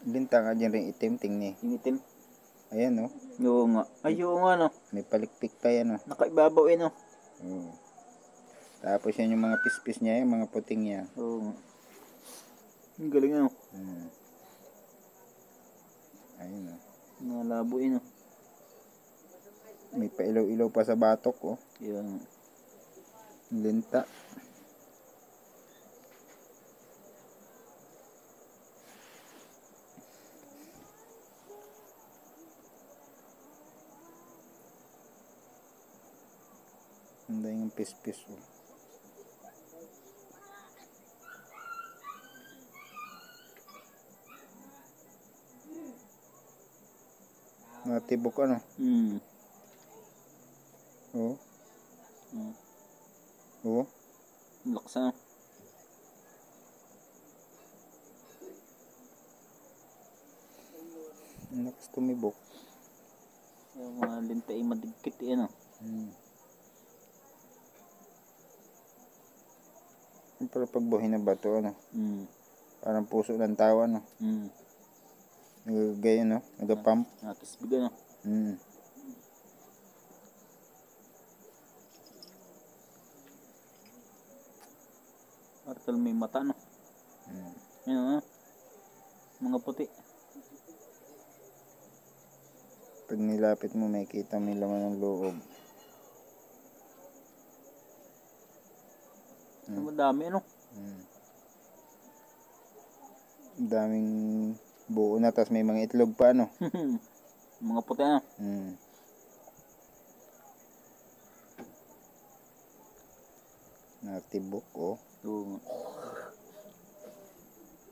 Linta nga dyan rin itim, tingni. Yung itim. Ayan, no? Oo nga. Ay, oo nga, no. May palikpik pa yan, no? Nakaibabaw, no. Oo. Tapos yan yung mga pispis niya, yung mga puting niya. Oo nga. Ang galing, no. Ayun, no? Nalabo, no. May pailaw-ilaw pa sa batok, oh. Yan. Linta. Handa yung pispis, oh. Natibok, ano? Oo. Oo. Lakas, no. Lakas tumibok. Yung mga linta ay madigkit, no. Pero pagbuhay na bato, ano? Parang puso ng tao, ano? Nagagay, ano? Nagapump. Nakisbig, no. Artal may mata, no. Yan, no. Mga puti. Pag nilapit mo, may kita may laman ng loob. Madami, no. Daming buo na, tas may mga itlog pa, ano? Mga puti, no. Natibok, oh. Oo.